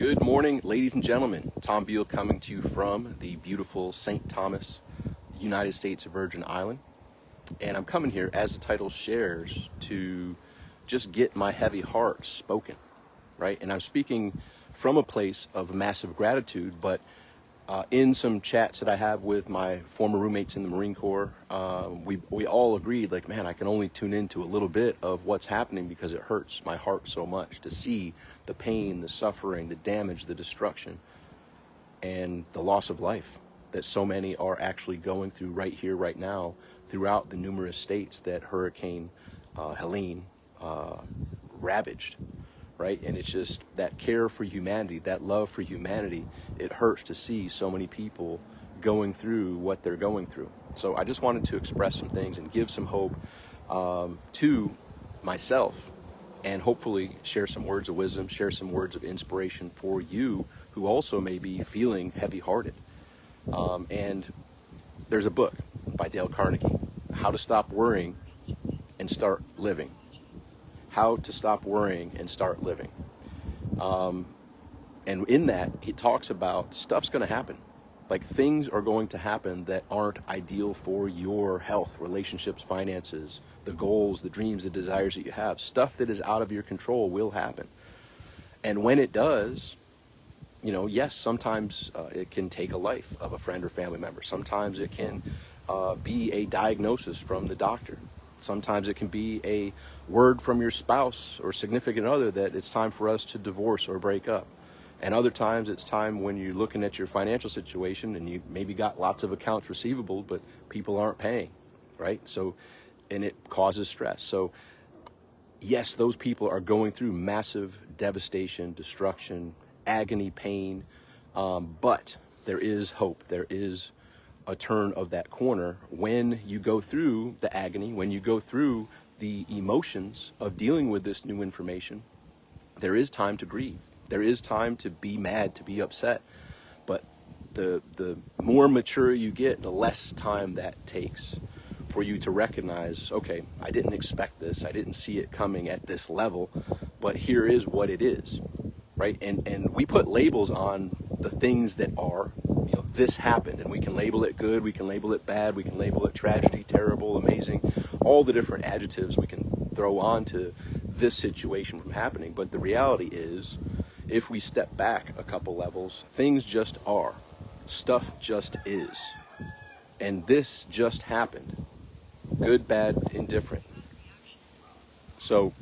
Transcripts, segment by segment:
Good morning, ladies and gentlemen. Tom Beal coming to you from the beautiful St. Thomas, United States Virgin Island. And I'm coming here, as the title shares, to just get my heavy heart spoken, right? And I'm speaking from a place of massive gratitude, but in some chats that I have with my former roommates in the Marine Corps, we all agreed, like, man, I can only tune into a little bit of what's happening because it hurts my heart so much to see the pain, the suffering, the damage, the destruction, and the loss of life that so many are actually going through right here, right now, throughout the numerous states that Hurricane Helene ravaged. Right? And it's just that care for humanity, that love for humanity. It hurts to see so many people going through what they're going through. So I just wanted to express some things and give some hope to myself, and hopefully share some words of wisdom, share some words of inspiration for you who also may be feeling heavy-hearted. And there's a book by Dale Carnegie, How to Stop Worrying and Start Living. How to Stop Worrying and Start Living. And in that, he talks about stuff's going to happen. Like, things are going to happen that aren't ideal for your health, relationships, finances, the goals, the dreams, the desires that you have. Stuff that is out of your control will happen. And when it does, you know, yes, sometimes it can take a life of a friend or family member. Sometimes it can be a diagnosis from the doctor. Sometimes it can be a word from your spouse or significant other that it's time for us to divorce or break up. And other times it's time when you're looking at your financial situation and you maybe got lots of accounts receivable, but people aren't paying, right? So, and it causes stress. So yes, those people are going through massive devastation, destruction, agony, pain, but there is hope. There is a turn of that corner when you go through the agony, when you go through the emotions of dealing with this new information. There is time to grieve. There is time to be mad, to be upset. But the more mature you get, the less time that takes for you to recognize, okay, I didn't expect this. I didn't see it coming at this level, but here is what it is, right? And we put labels on the things that are. You know, this happened, and we can label it good, we can label it bad, we can label it tragedy, terrible, amazing, all the different adjectives we can throw onto this situation from happening. But the reality is, if we step back a couple levels, things just are. Stuff just is. And this just happened. Good, bad, indifferent. So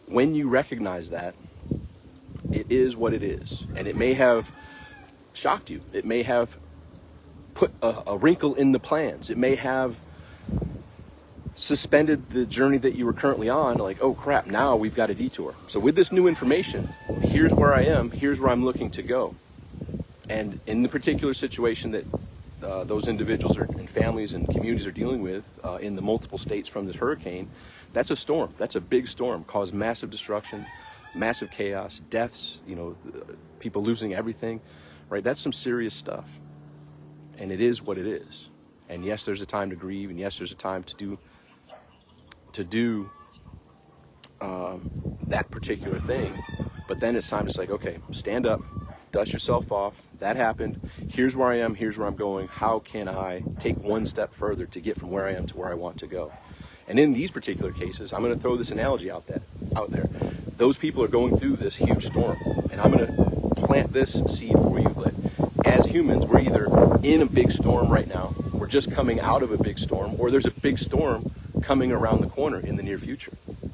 when you recognize that, it is what it is. And it may have shocked you. It may have put a wrinkle in the plans. It may have suspended the journey that you were currently on, like, oh crap, now we've got a detour. So with this new information, here's where I am, here's where I'm looking to go. And in the particular situation that those individuals and families and communities are dealing with in the multiple states from this hurricane, that's a storm. That's a big storm, caused massive destruction, massive chaos, deaths, you know, people losing everything. Right, that's some serious stuff, and it is what it is. And yes, there's a time to grieve, and yes, there's a time to do that particular thing. But then it's time to say, okay, stand up, dust yourself off. That happened. Here's where I am. Here's where I'm going. How can I take one step further to get from where I am to where I want to go? And in these particular cases, I'm going to throw this analogy out there. Those people are going through this huge storm, and I'm going to plant this seed for you. But as humans, we're either in a big storm right now, we're just coming out of a big storm, or there's a big storm coming around the corner in the near future.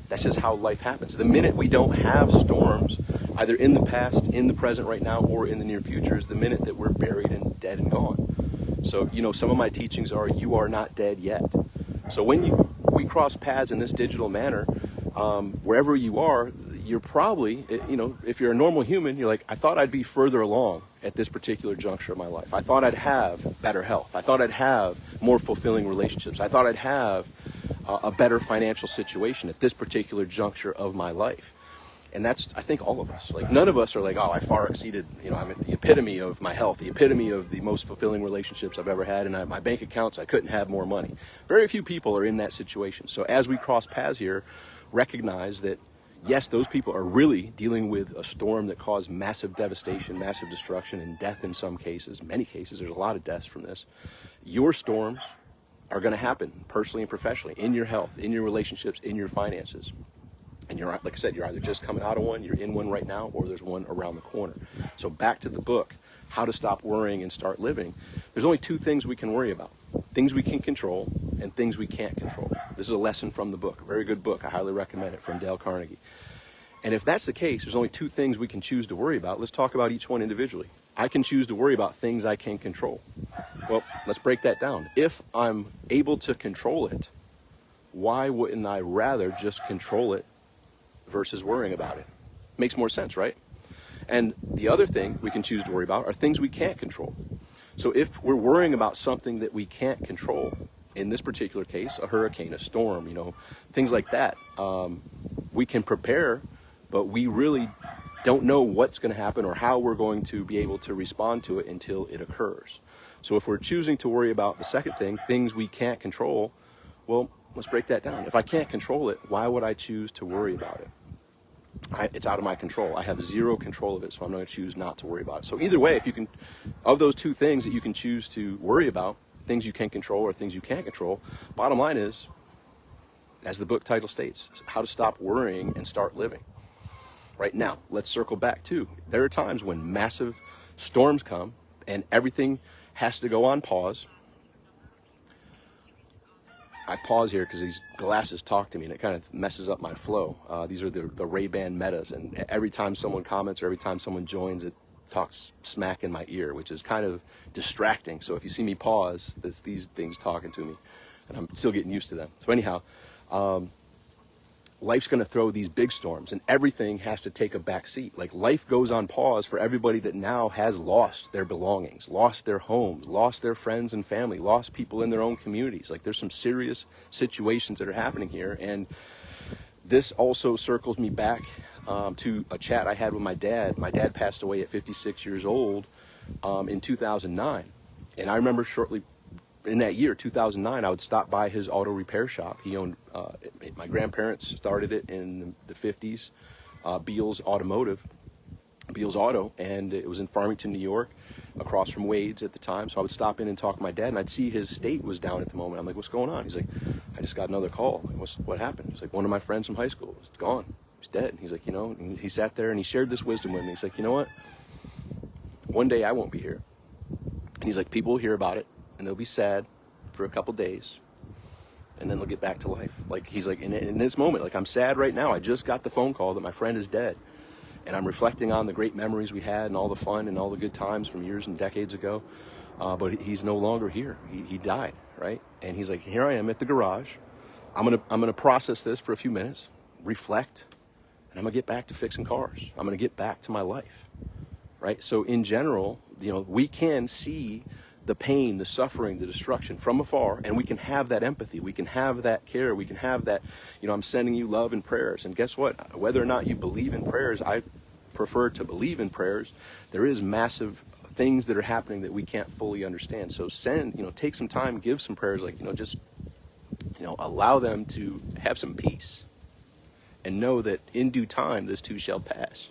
That's just how life happens. The minute we don't have storms, either in the past, in the present right now, or in the near future, is the minute that we're buried and dead and gone. So, you know, some of my teachings are, you are not dead yet. So when we cross paths in this digital manner, wherever you are, you're probably, you know, if you're a normal human, you're like, I thought I'd be further along at this particular juncture of my life. I thought I'd have better health. I thought I'd have more fulfilling relationships. I thought I'd have a better financial situation at this particular juncture of my life. And that's, I think, all of us. Like, none of us are like, oh, I far exceeded, you know, I'm at the epitome of my health, the epitome of the most fulfilling relationships I've ever had, and my bank accounts, I couldn't have more money. Very few people are in that situation. So as we cross paths here, recognize that yes, those people are really dealing with a storm that caused massive devastation, massive destruction, and death in some cases. Many cases, there's a lot of deaths from this. Your storms are going to happen personally and professionally, in your health, in your relationships, in your finances. And you're, like I said, you're either just coming out of one, you're in one right now, or there's one around the corner. So back to the book, How to Stop Worrying and Start Living. There's only two things we can worry about: things we can control and things we can't control. This is a lesson from the book, a very good book. I highly recommend it, from Dale Carnegie. And if that's the case, there's only two things we can choose to worry about. Let's talk about each one individually. I can choose to worry about things I can control. Well, let's break that down. If I'm able to control it, why wouldn't I rather just control it versus worrying about it? Makes more sense, right? And the other thing we can choose to worry about are things we can't control. So if we're worrying about something that we can't control, in this particular case, a hurricane, a storm, things like that, we can prepare, but we really don't know what's going to happen or how we're going to be able to respond to it until it occurs. So if we're choosing to worry about the second thing, things we can't control, well, let's break that down. If I can't control it, why would I choose to worry about it? It's out of my control. I have zero control of it, so I'm going to choose not to worry about it. So either way, if you can, of those two things that you can choose to worry about, things you can control or things you can't control, bottom line is, as the book title states, How to Stop Worrying and Start Living. Right now, let's circle back too. There are times when massive storms come and everything has to go on pause. I pause here because these glasses talk to me and it kind of messes up my flow. These are the Ray-Ban Metas, and every time someone comments or every time someone joins, it talks smack in my ear, which is kind of distracting. So if you see me pause, it's these things talking to me, and I'm still getting used to them. So anyhow, life's going to throw these big storms and everything has to take a back seat. Like, life goes on pause for everybody that now has lost their belongings, lost their homes, lost their friends and family, lost people in their own communities. Like, there's some serious situations that are happening here. And this also circles me back to a chat I had with my dad. My dad passed away at 56 years old in 2009. And I remember shortly in that year, 2009, I would stop by his auto repair shop. He owned, my grandparents started it in the 50s, Beal's Auto, and it was in Farmington, New York, across from Wade's at the time. So I would stop in and talk to my dad, and I'd see his state was down at the moment. I'm like, what's going on? He's like, I just got another call. I'm like, what happened? He's like, one of my friends from high school is gone. He's dead. And he's like, and he sat there and he shared this wisdom with me. He's like, you know what? One day I won't be here. And he's like, people will hear about it, and they'll be sad for a couple days, and then they'll get back to life. Like, he's like, in this moment, like, I'm sad right now. I just got the phone call that my friend is dead, and I'm reflecting on the great memories we had and all the fun and all the good times from years and decades ago, but he's no longer here. He died, right? And he's like, here I am at the garage. I'm gonna process this for a few minutes, reflect, and I'm gonna get back to fixing cars. I'm gonna get back to my life, right? So in general, we can see the pain, the suffering, the destruction from afar, and we can have that empathy, we can have that care, we can have that, I'm sending you love and prayers. And guess what? Whether or not you believe in prayers, I prefer to believe in prayers. There is massive things that are happening that we can't fully understand. So take some time, give some prayers, allow them to have some peace and know that in due time, this too shall pass,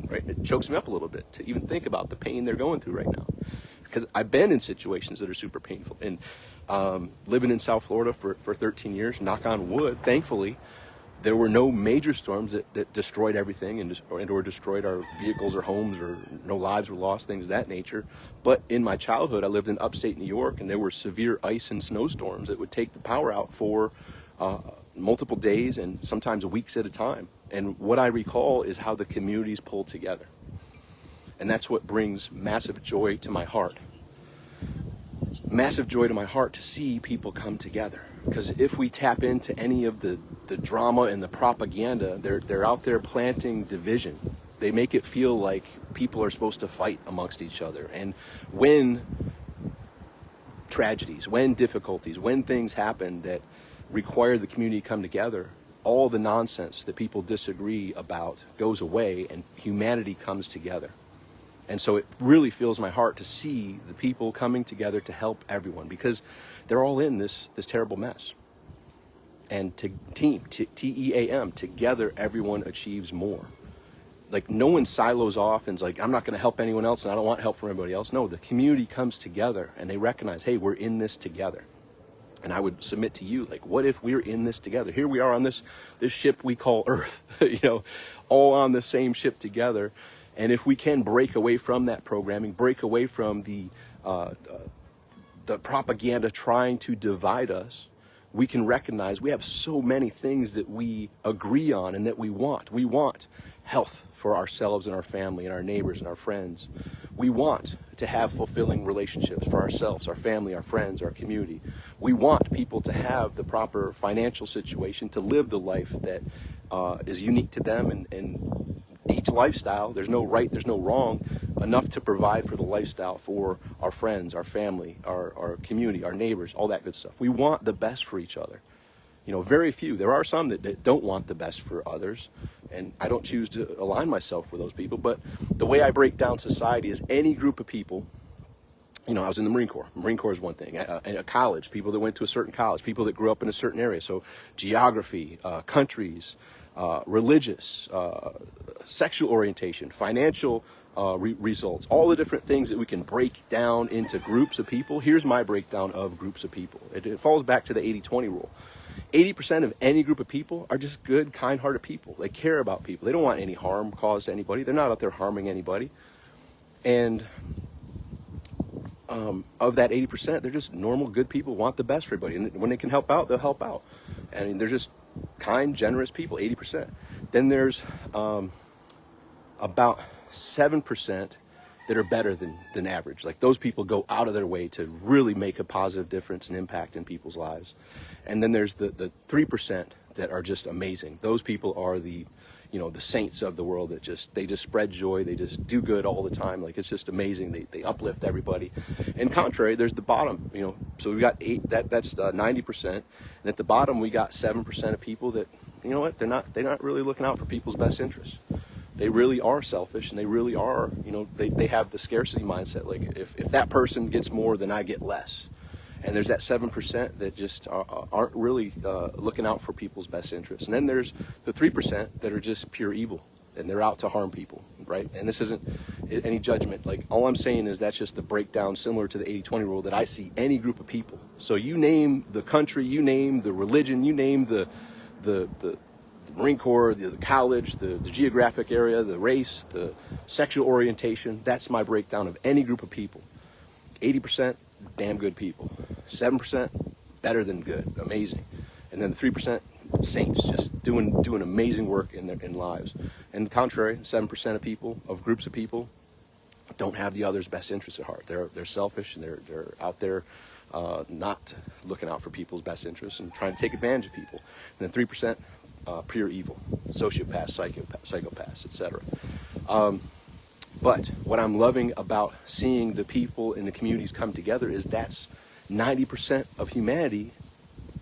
right? It chokes me up a little bit to even think about the pain they're going through right now, because I've been in situations that are super painful. And living in South Florida for 13 years, knock on wood, thankfully, there were no major storms that destroyed everything or destroyed our vehicles or homes, or no lives were lost, things of that nature. But in my childhood, I lived in upstate New York, and there were severe ice and snowstorms that would take the power out for multiple days and sometimes weeks at a time. And what I recall is how the communities pulled together. And that's what brings massive joy to my heart. Massive joy to my heart to see people come together. Because if we tap into any of the drama and the propaganda, they're out there planting division. They make it feel like people are supposed to fight amongst each other. And when tragedies, when difficulties, when things happen that require the community to come together, all the nonsense that people disagree about goes away and humanity comes together. And so it really fills my heart to see the people coming together to help everyone, because they're all in this terrible mess. And team, TEAM, together everyone achieves more. Like no one silos off and's like, I'm not going to help anyone else and I don't want help from everybody else. No, the community comes together and they recognize, hey, we're in this together. And I would submit to you, like, what if we're in this together? Here we are on this ship we call Earth, all on the same ship together. And if we can break away from that programming, break away from the propaganda trying to divide us, we can recognize we have so many things that we agree on and that we want. We want health for ourselves and our family and our neighbors and our friends. We want to have fulfilling relationships for ourselves, our family, our friends, our community. We want people to have the proper financial situation to live the life that is unique to them and each lifestyle. There's no right, there's no wrong, enough to provide for the lifestyle for our friends, our family, our community, our neighbors, all that good stuff. We want the best for each other. Very few. There are some that don't want the best for others, and I don't choose to align myself with those people. But the way I break down society is any group of people. I was in the Marine Corps. Marine Corps is one thing. A college, people that went to a certain college, people that grew up in a certain area. So geography, countries, religious, sexual orientation, financial results, all the different things that we can break down into groups of people. Here's my breakdown of groups of people. It falls back to the 80-20 rule. 80% of any group of people are just good, kind-hearted people. They care about people. They don't want any harm caused to anybody. They're not out there harming anybody. And of that 80%, they're just normal, good people, want the best for everybody. And when they can help out, they'll help out. And they're just kind, generous people, 80%. Then there's about 7% that are better than average. Like those people go out of their way to really make a positive difference and impact in people's lives. And then there's the 3% that are just amazing. Those people are the saints of the world that they just spread joy. They just do good all the time. Like it's just amazing. They uplift everybody. And contrary, there's the bottom, so we got that's 90%. And at the bottom, we got 7% of people that, they're not really looking out for people's best interests. They really are selfish, and they really are, they have the scarcity mindset. Like if that person gets more, then I get less. And there's that 7% that just aren't really looking out for people's best interests. And then there's the 3% that are just pure evil, and they're out to harm people, right? And this isn't any judgment. Like all I'm saying is that's just the breakdown similar to the 80-20 rule that I see any group of people. So you name the country, you name the religion, you name the Marine Corps, the college, the geographic area, the race, the sexual orientation. That's my breakdown of any group of people. 80%, damn good people. 7%, better than good, amazing. And then the 3%, saints, just doing amazing work in their lives. And the contrary, 7% of people, of groups of people, don't have the other's best interests at heart. They're selfish, and they're out there not looking out for people's best interests and trying to take advantage of people. And then 3%, pure evil, sociopaths, psychopaths, etc. But what I'm loving about seeing the people in the communities come together is that's 90% of humanity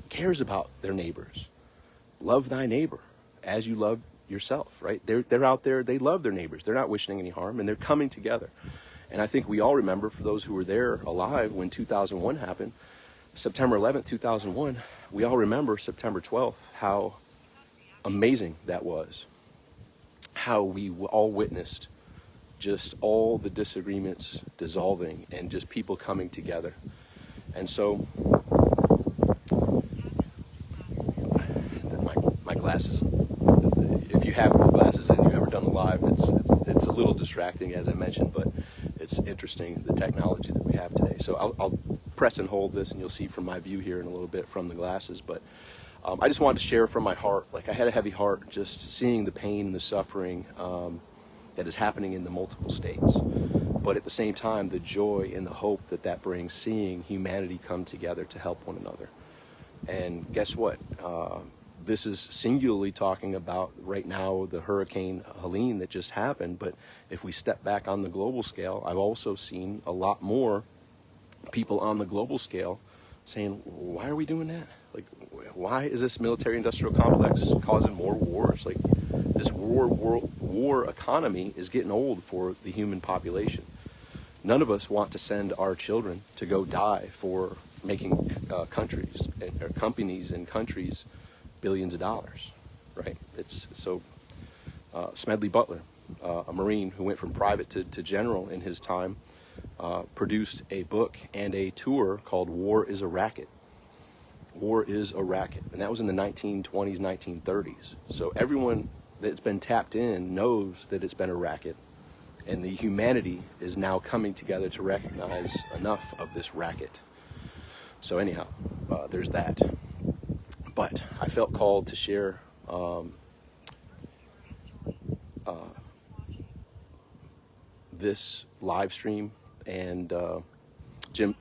cares about their neighbors. Love thy neighbor as you love yourself, right? They're out there, they love their neighbors. They're not wishing any harm, and they're coming together. And I think we all remember, for those who were there alive when 2001 happened, September 11th, 2001, we all remember September 12th, how amazing that was. How we all witnessed just all the disagreements dissolving and just people coming together. And so my glasses, if you have the glasses and you've ever done a live, it's a little distracting, as I mentioned, but it's interesting, the technology that we have today. So I'll press and hold this, and you'll see from my view here in a little bit from the glasses. But I just wanted to share from my heart. Like I had a heavy heart just seeing the pain and the suffering that is happening in the multiple states. But at the same time, the joy and the hope that brings, seeing humanity come together to help one another. And guess what? This is singularly talking about right now the Hurricane Helene that just happened. But if we step back on the global scale, I've also seen a lot more people on the global scale saying, why are we doing that? Like, why is this military-industrial complex causing more wars? Like, this war economy is getting old for the human population. None of us want to send our children to go die for making countries or companies and countries billions of dollars, right? It's so Smedley Butler, a Marine who went from private to general in his time, produced a book and a tour called War is a Racket. War is a Racket. And that was in the 1920s, 1930s. So everyone that's been tapped in knows that it's been a racket. And the humanity is now coming together to recognize enough of this racket. So anyhow, there's that. But I felt called to share this live stream, and Jim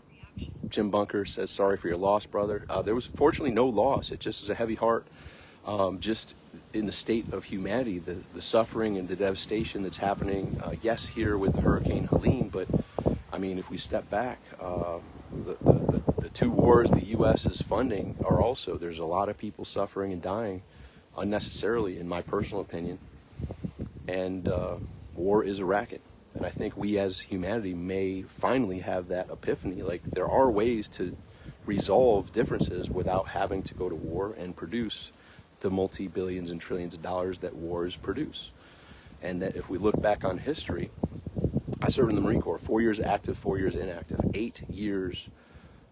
Bunker says, sorry for your loss, brother. There was fortunately no loss. It just is a heavy heart, just in the state of humanity, the suffering and the devastation that's happening, yes, here with Hurricane Helene, but I mean, if we step back, the two wars the U.S. is funding are also, there's a lot of people suffering and dying unnecessarily, in my personal opinion, and war is a racket. And I think we as humanity may finally have that epiphany. Like, there are ways to resolve differences without having to go to war and produce the multi-billions and trillions of dollars that wars produce. And that if we look back on history, I served in the Marine Corps, 4 years active, 4 years inactive, 8 years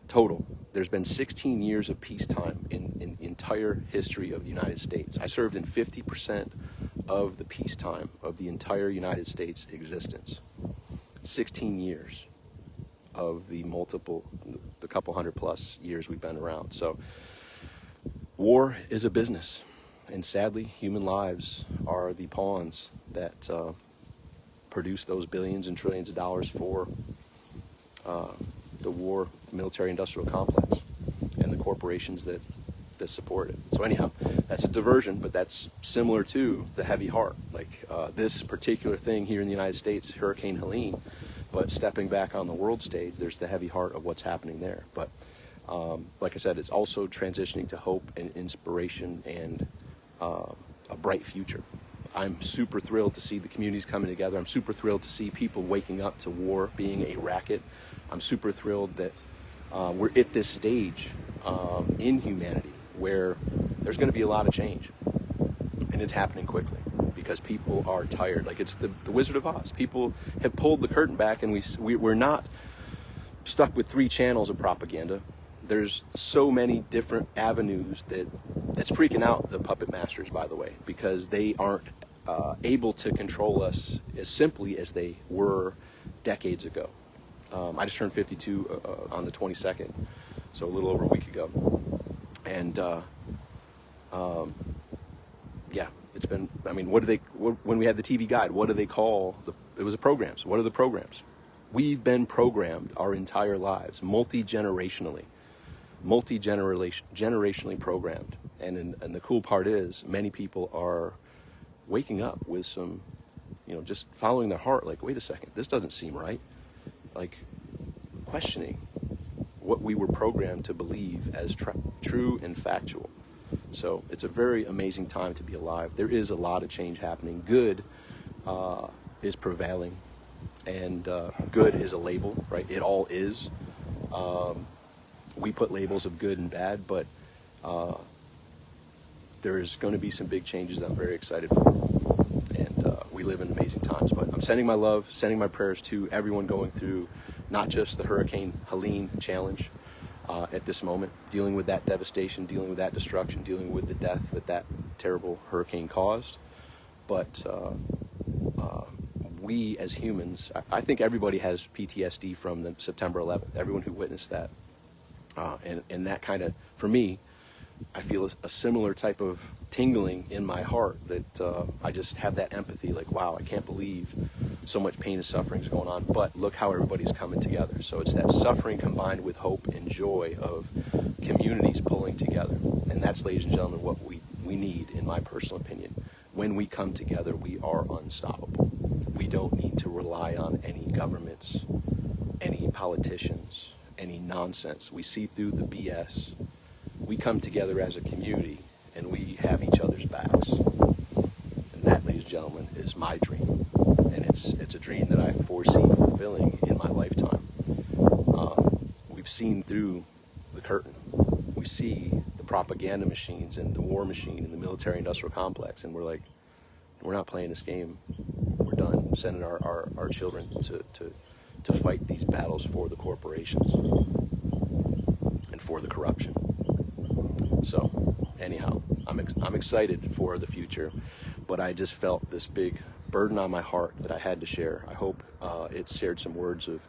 total. There's been 16 years of peacetime in the entire history of the United States. I served in 50% of the peacetime of the entire United States existence. 16 years of the couple hundred plus years we've been around. So war is a business, and sadly human lives are the pawns that produce those billions and trillions of dollars for the war military industrial complex and the corporations that support it. So anyhow, that's a diversion, but that's similar to the heavy heart, like this particular thing here in the United States, Hurricane Helene. But stepping back on the world stage, there's the heavy heart of what's happening there. But like I said, it's also transitioning to hope and inspiration and a bright future. I'm super thrilled to see the communities coming together. I'm super thrilled to see people waking up to war being a racket. I'm super thrilled that we're at this stage in humanity where there's going to be a lot of change, and it's happening quickly because people are tired. Like, it's the Wizard of Oz. People have pulled the curtain back, and we're not stuck with 3 channels of propaganda. There's so many different avenues that's freaking out the puppet masters, by the way, because they aren't able to control us as simply as they were decades ago. I just turned 52 on the 22nd, so a little over a week ago. And yeah, it's been, I mean, when we had the TV guide, what do they call it was a programs. What are the programs? We've been programmed our entire lives, multi-generationally programmed. And the cool part is many people are waking up with some, just following their heart, like, wait a second, this doesn't seem right. Like, questioning what we were programmed to believe as true and factual. So it's a very amazing time to be alive. There is a lot of change happening. Good is prevailing, and good is a label, right? It all is. We put labels of good and bad, but there's going to be some big changes that I'm very excited for. And we live in amazing times. But I'm sending my love, sending my prayers to everyone going through not just the Hurricane Helene challenge at this moment, dealing with that devastation, dealing with that destruction, dealing with the death that terrible hurricane caused. But we as humans, I think everybody has PTSD from the September 11th, everyone who witnessed that. And that kind of, for me, I feel a similar type of tingling in my heart that I just have that empathy, like, wow, I can't believe so much pain and suffering is going on, but look how everybody's coming together. So it's that suffering combined with hope and joy of communities pulling together. And that's, ladies and gentlemen, what we need, in my personal opinion. When we come together, we are unstoppable. We don't need to rely on any governments, any politicians, any nonsense. We see through the BS. We come together as a community, and we have each other's backs. And that, ladies and gentlemen, is my dream. And it's a dream that I foresee fulfilling in my lifetime. We've seen through the curtain. We see the propaganda machines and the war machine and the military industrial complex. And we're like, we're not playing this game. We're done sending our children to fight these battles for the corporations and for the corruption. So anyhow, I'm excited for the future, but I just felt this big burden on my heart that I had to share. I hope it shared some words of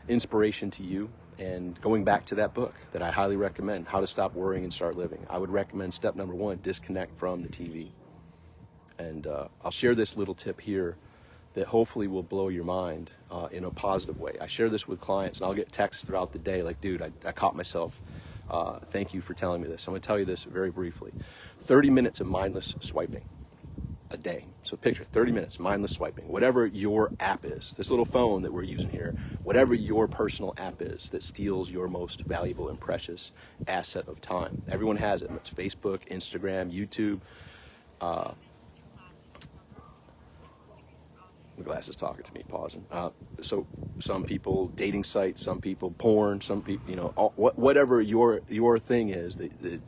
inspiration to you. And going back to that book that I highly recommend, How to Stop Worrying and Start Living, I would recommend step number 1, disconnect from the TV. And I'll share this little tip here that hopefully will blow your mind in a positive way. I share this with clients, and I'll get texts throughout the day like, dude, I caught myself. Thank you for telling me this. I'm going to tell you this very briefly. 30 minutes of mindless swiping a day. So picture 30 minutes mindless swiping. Whatever your app is, this little phone that we're using here, whatever your personal app is that steals your most valuable and precious asset of time. Everyone has it. It's Facebook, Instagram, YouTube. The glass is talking to me, pausing. So some people dating sites, some people porn, some people, whatever your thing is that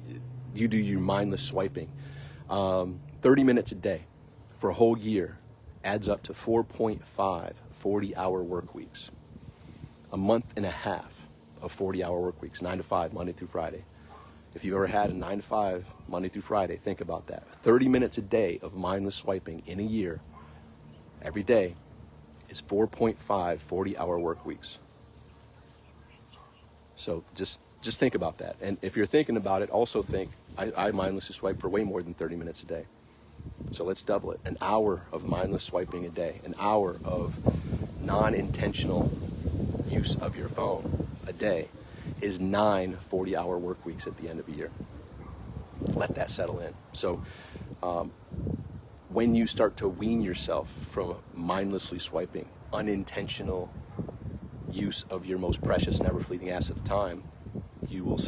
you do your mindless swiping. 30 minutes a day for a whole year adds up to 4.5 40-hour work weeks. A month and a half of 40-hour work weeks, 9 to 5, Monday through Friday. If you've ever had a 9 to 5, Monday through Friday, think about that. 30 minutes a day of mindless swiping in a year, every day, is 4.5 40-hour work weeks. So just think about that. And if you're thinking about it, also think, I mindlessly swipe for way more than 30 minutes a day. So let's double it. An hour of mindless swiping a day, an hour of non-intentional use of your phone a day is 9 40-hour work weeks at the end of a year. Let that settle in. So when you start to wean yourself from mindlessly swiping, unintentional use of your most precious, never fleeting asset of time, you will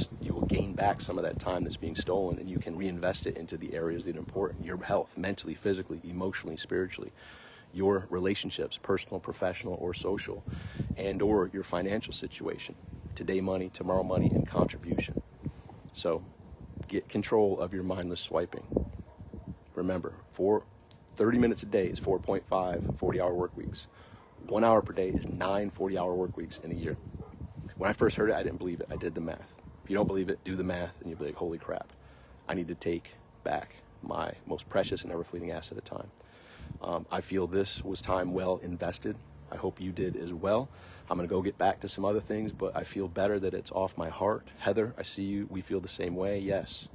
gain back some of that time that's being stolen, and you can reinvest it into the areas that are important. Your health, mentally, physically, emotionally, spiritually, your relationships, personal, professional, or social, and or your financial situation. Today money, tomorrow money, and contribution. So get control of your mindless swiping. Remember, 30 minutes a day is 4.5 40-hour work weeks. 1 hour per day is 9 40-hour work weeks in a year. When I first heard it, I didn't believe it. I did the math. If you don't believe it, do the math, and you'll be like, holy crap. I need to take back my most precious and ever-fleeting asset of time. I feel this was time well invested. I hope you did as well. I'm going to go get back to some other things, but I feel better that it's off my heart. Heather, I see you. We feel the same way. Yes.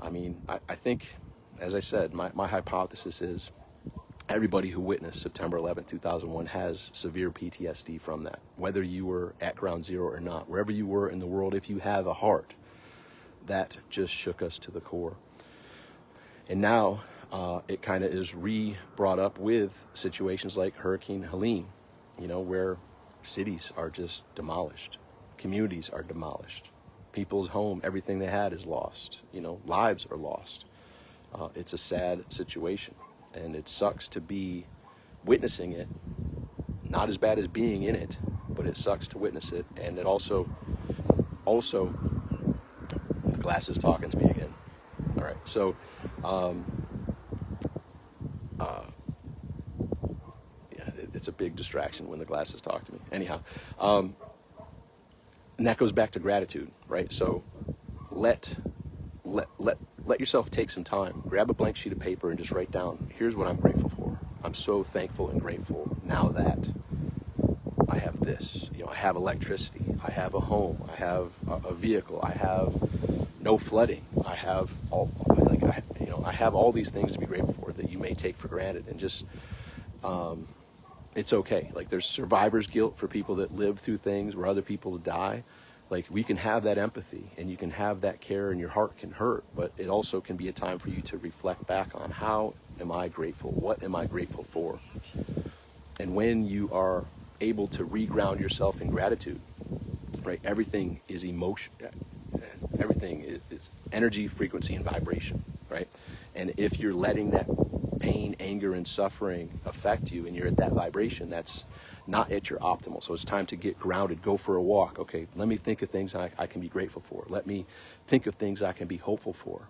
I mean, I think, as I said, my hypothesis is everybody who witnessed September 11, 2001 has severe PTSD from that. Whether you were at ground zero or not, wherever you were in the world, if you have a heart, that just shook us to the core. And now it kind of is brought up with situations like Hurricane Helene, where cities are just demolished. Communities are demolished. People's home, everything they had is lost. Lives are lost. It's a sad situation. And it sucks to be witnessing it. Not as bad as being in it, but it sucks to witness it. And it also, the glass is talking to me again. All right, so, it's a big distraction when the glasses talk to me. Anyhow, and that goes back to gratitude, right? So let yourself take some time. Grab a blank sheet of paper and just write down, here's what I'm grateful for. I'm so thankful and grateful now that I have this. I have electricity. I have a home. I have a vehicle. I have no flooding. I have I have all these things to be grateful for that you may take for granted. And just, it's okay. Like, there's survivor's guilt for people that live through things where other people die. Like, we can have that empathy and you can have that care, and your heart can hurt, but it also can be a time for you to reflect back on, how am I grateful? What am I grateful for? And when you are able to reground yourself in gratitude, right? Everything is emotion. Everything is energy, frequency, and vibration, right? And if you're letting that pain, anger, and suffering affect you and you're at that vibration, that's not at your optimal. So it's time to get grounded, go for a walk. Okay, let me think of things I can be grateful for. Let me think of things I can be hopeful for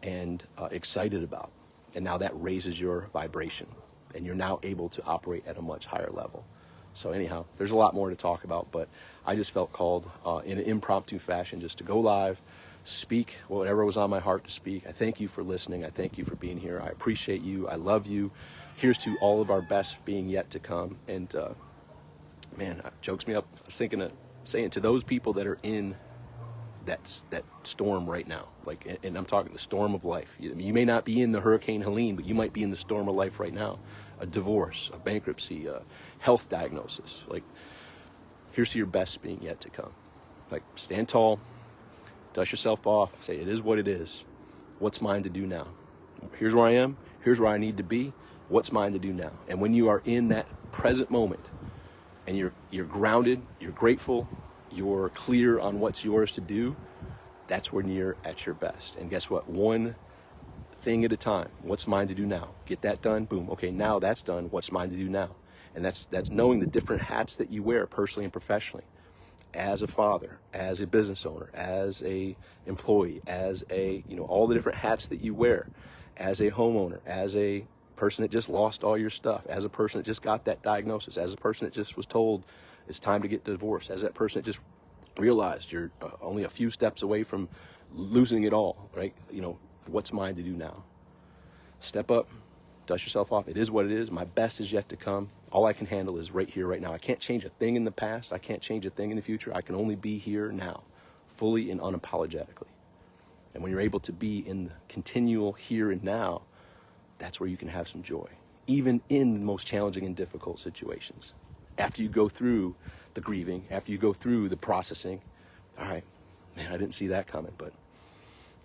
and excited about. And now that raises your vibration and you're now able to operate at a much higher level. So anyhow, there's a lot more to talk about, but I just felt called in an impromptu fashion just to go live, speak whatever was on my heart to speak. I thank you for listening. I thank you for being here. I appreciate you. I love you. Here's to all of our best being yet to come. And man, it chokes me up. I was thinking of saying to those people that are in that storm right now, like, and I'm talking the storm of life. You may not be in the Hurricane Helene, but you might be in the storm of life right now. A divorce, a bankruptcy, a health diagnosis. Like, here's to your best being yet to come. Like, stand tall, dust yourself off, say it is what it is. What's mine to do now? Here's where I am. Here's where I need to be. What's mine to do now? And when you are in that present moment and you're grounded, you're grateful, you're clear on what's yours to do, that's when you're at your best. And guess what? One thing at a time. What's mine to do now? Get that done. Boom. Okay, now that's done. What's mine to do now? And that's knowing the different hats that you wear personally and professionally. As a father, as a business owner, as a employee, as a, all the different hats that you wear, as a homeowner, as a person that just lost all your stuff, as a person that just got that diagnosis, as a person that just was told it's time to get divorced, as that person that just realized you're only a few steps away from losing it all, right? What's mine to do now? Step up, dust yourself off. It is what it is. My best is yet to come. All I can handle is right here, right now. I can't change a thing in the past. I can't change a thing in the future. I can only be here now, fully and unapologetically. And when you're able to be in the continual here and now, that's where you can have some joy, even in the most challenging and difficult situations. After you go through the grieving, after you go through the processing, all right, man, I didn't see that coming, but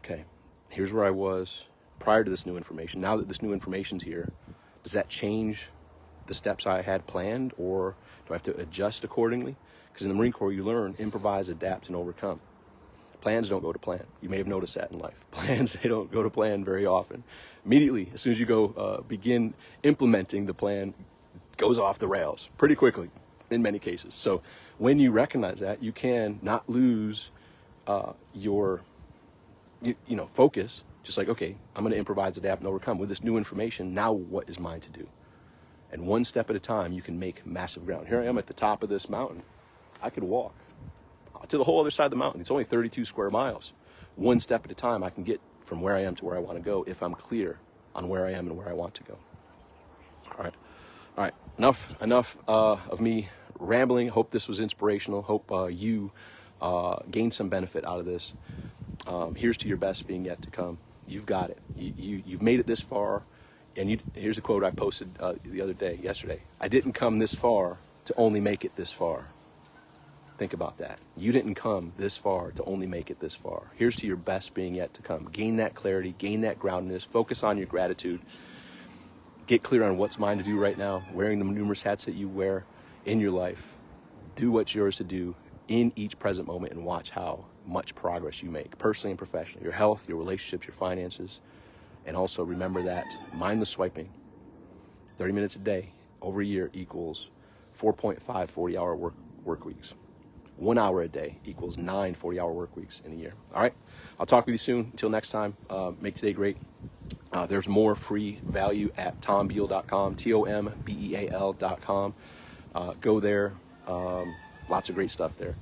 okay, here's where I was prior to this new information. Now that this new information's here, does that change the steps I had planned, or do I have to adjust accordingly? Because in the Marine Corps, you learn improvise, adapt, and overcome. Plans don't go to plan. You may have noticed that in life. Plans, they don't go to plan very often. Immediately, as soon as you go begin implementing the plan, goes off the rails pretty quickly in many cases. So when you recognize that, you can not lose your focus. Just like, okay, I'm going to improvise, adapt, and overcome. With this new information, now what is mine to do? And one step at a time, you can make massive ground. Here I am at the top of this mountain. I could walk to the whole other side of the mountain. It's only 32 square miles. One step at a time, I can get from where I am to where I want to go if I'm clear on where I am and where I want to go. All right. Enough of me rambling. Hope this was inspirational. Hope you gained some benefit out of this. Here's to your best being yet to come. You've got it. You've made it this far. And here's a quote I posted yesterday. I didn't come this far to only make it this far. Think about that. You didn't come this far to only make it this far. Here's to your best being yet to come. Gain that clarity, gain that groundedness, focus on your gratitude. Get clear on what's mine to do right now, wearing the numerous hats that you wear in your life. Do what's yours to do in each present moment and watch how much progress you make, personally and professionally. Your health, your relationships, your finances. And also remember that mindless swiping, 30 minutes a day, over a year equals 4.5 40-hour work weeks. 1 hour a day equals 9 40-hour work weeks in a year. All right, I'll talk with you soon. Until next time, make today great. There's more free value at tombeal.com, TOMBEAL.com. Go there. Lots of great stuff there.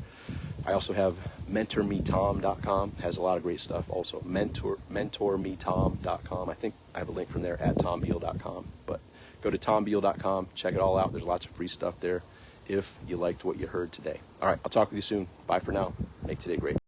I also have mentormetom.com, has a lot of great stuff also. mentormetom.com. I think I have a link from there at tombeal.com. But go to tombeal.com, check it all out. There's lots of free stuff there if you liked what you heard today. All right, I'll talk with you soon. Bye for now. Make today great.